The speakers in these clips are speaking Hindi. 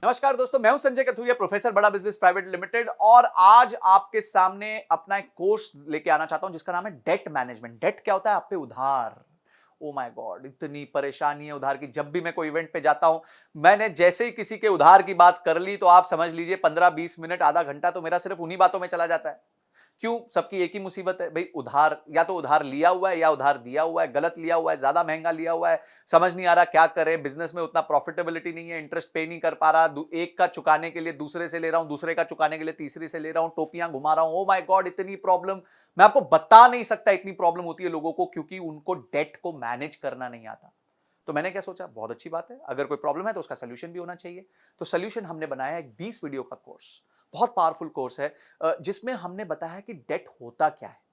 नमस्कार दोस्तों, मैं हूं संजय कथुरिया, प्रोफेसर बड़ा बिजनेस प्राइवेट लिमिटेड। और आज आपके सामने अपना एक कोर्स लेके आना चाहता हूं जिसका नाम है डेट मैनेजमेंट। डेट क्या होता है? आप पे उधार। ओ माय गॉड, इतनी परेशानी है उधार की। जब भी मैं कोई इवेंट पे जाता हूं, मैंने जैसे ही किसी के उधार की बात कर ली तो आप समझ लीजिए 15-20 मिनट, आधा घंटा तो मेरा सिर्फ उन्हीं बातों में चला जाता है। क्यों? सबकी एक ही मुसीबत है भाई, उधार। या तो उधार लिया हुआ है या उधार दिया हुआ है, गलत लिया हुआ है, ज्यादा महंगा लिया हुआ है, समझ नहीं आ रहा क्या करे। बिजनेस में उतना प्रॉफिटेबिलिटी नहीं है, इंटरेस्ट पे नहीं कर पा रहा, एक का चुकाने के लिए दूसरे से ले रहा हूं, दूसरे का चुकाने के लिए तीसरे से ले रहा हूं, टोपियां घुमा रहा हूं। ओ माय गॉड, इतनी प्रॉब्लम मैं आपको बता नहीं सकता। इतनी प्रॉब्लम होती है लोगों को क्योंकि उनको डेट को मैनेज करना नहीं आता। तो मैंने क्या सोचा, बहुत अच्छी बात है, अगर कोई प्रॉब्लम है तो उसका सोल्यूशन भी होना चाहिए। तो सोल्यूशन हमने बनाया है एक 20 वीडियो का कोर्स। बहुत पावरफुल कोर्स है, जिसमें हमने बताया कि डेट होता क्या है,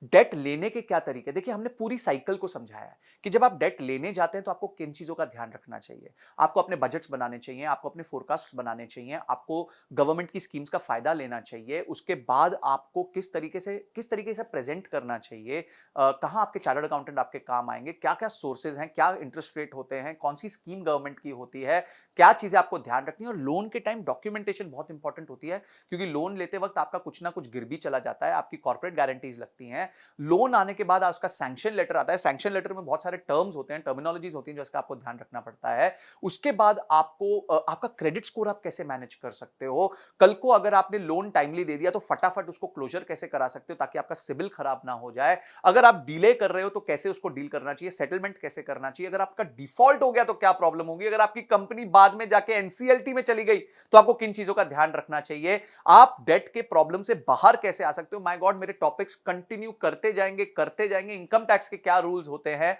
डेट लेने के क्या तरीके। देखिए, हमने पूरी साइकिल को समझाया है कि जब आप डेट लेने जाते हैं तो आपको किन चीजों का ध्यान रखना चाहिए। आपको अपने बजट्स बनाने चाहिए, आपको अपने फोरकास्ट्स बनाने चाहिए, आपको गवर्नमेंट की स्कीम्स का फायदा लेना चाहिए। उसके बाद आपको किस तरीके से प्रेजेंट करना चाहिए, कहां आपके चार्टर्ड अकाउंटेंट आपके काम आएंगे, क्या क्या सोर्सेज हैं, क्या इंटरेस्ट रेट होते हैं, कौन सी स्कीम गवर्नमेंट की होती है, क्या चीजें आपको ध्यान रखनी है। और लोन के टाइम डॉक्यूमेंटेशन बहुत इंपॉर्टेंट होती है, क्योंकि लोन लेते वक्त आपका कुछ ना कुछ गिर भी चला जाता है, आपकी कॉर्पोरेट गारंटीज लगती हैं। लोन आने के बाद उसका सैंक्शन लेटर आता है। सैंक्शन लेटर में बहुत सारे टर्म्स होते हैं, टर्मिनोलॉजीज होती हैं, जिसका आपको ध्यान रखना पड़ता है। उसके बाद आपको आपका क्रेडिट स्कोर आप कैसे मैनेज कर सकते हो। कल को अगर आपने लोन टाइमली दे दिया तो फटाफट उसको क्लोजर कैसे करा सकते हो ताकि आपका सिबिल खराब ना हो जाए। अगर आप डिले कर रहे हो तो कैसे उसको डील करना चाहिए, सेटलमेंट कैसे करना चाहिए। अगर आपका डिफॉल्ट हो गया तो क्या प्रॉब्लम होगी। अगर आपकी कंपनी बाद में जाके एनसीएलटी में चली गई तो आपको किन चीजों का ध्यान रखना चाहिए। आप डेट के प्रॉब्लम से बाहर कैसे आ सकते हो। माय गॉड, मेरे टॉपिक्स कंटिन्यू करते जाएंगे। इनकम टैक्स के क्या रूल्स होते हैं,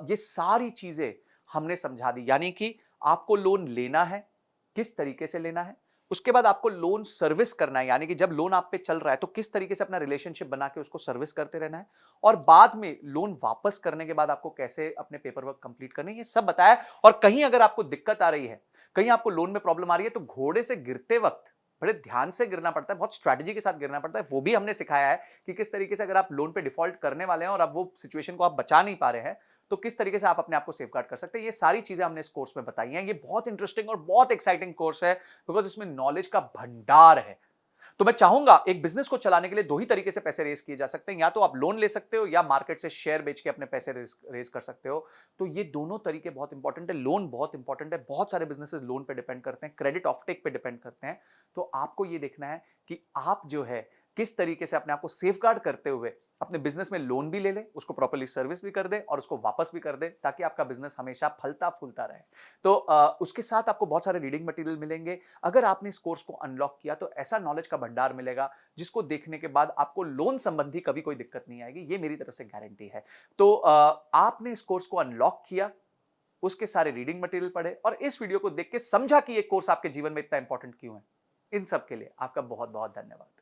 ये सारी चीजें हमने समझा दी। यानी कि आपको लोन लेना है, किस तरीके से लेना है। उसके बाद आपको लोन सर्विस करना है, यानी कि जब लोन आप पे चल रहा है तो किस तरीके से अपना रिलेशनशिप बना के उसको सर्विस करते रहना है। और बाद में लोन वापस करने के बाद आपको कैसे अपने पेपर वर्क कंप्लीट करने, ये सब बताया। और कहीं अगर आपको दिक्कत आ रही है, कहीं आपको लोन में प्रॉब्लम आ रही है, तो घोड़े से गिरते वक्त बड़े ध्यान से गिरना पड़ता है, बहुत स्ट्रैटेजी के साथ गिरना पड़ता है। वो भी हमने सिखाया है कि किस तरीके से अगर आप लोन पे डिफॉल्ट करने वाले हैं और अब वो सिचुएशन को आप बचा नहीं पा रहे हैं, तो किस तरीके से आप अपने आप को सेफगार्ड कर सकते हैं। ये सारी चीजें हमने इस कोर्स में बताई हैं। ये बहुत इंटरेस्टिंग और बहुत एक्साइटिंग कोर्स है, बिकॉज इसमें नॉलेज का भंडार है। तो मैं चाहूंगा, एक बिजनेस को चलाने के लिए दो ही तरीके से पैसे रेज किए जा सकते हैं, या तो आप लोन ले सकते हो या मार्केट से शेयर बेच के अपने पैसे रेज कर सकते हो। तो ये दोनों तरीके बहुत इंपॉर्टेंट है। लोन बहुत इंपॉर्टेंट है, बहुत सारे बिजनेसेस लोन पे डिपेंड करते हैं, क्रेडिट ऑफटेक पे डिपेंड करते हैं। तो आपको ये देखना है कि आप जो है किस तरीके से अपने आप को सेफगार्ड करते हुए अपने बिजनेस में लोन भी ले ले, उसको प्रॉपर्ली सर्विस भी कर दे और उसको वापस भी कर दे, ताकि आपका बिजनेस हमेशा फलता फूलता रहे। तो उसके साथ आपको बहुत सारे रीडिंग मटेरियल मिलेंगे। अगर आपने इस कोर्स को अनलॉक किया तो ऐसा नॉलेज का भंडार मिलेगा जिसको देखने के बाद आपको लोन संबंधी कभी कोई दिक्कत नहीं आएगी, ये मेरी तरफ से गारंटी है। तो आपने इस कोर्स को अनलॉक किया, उसके सारे रीडिंग मटेरियल पढ़े और इस वीडियो को देख के समझा कि ये कोर्स आपके जीवन में इतना इंपॉर्टेंट क्यों है। इन सब के लिए आपका बहुत बहुत धन्यवाद।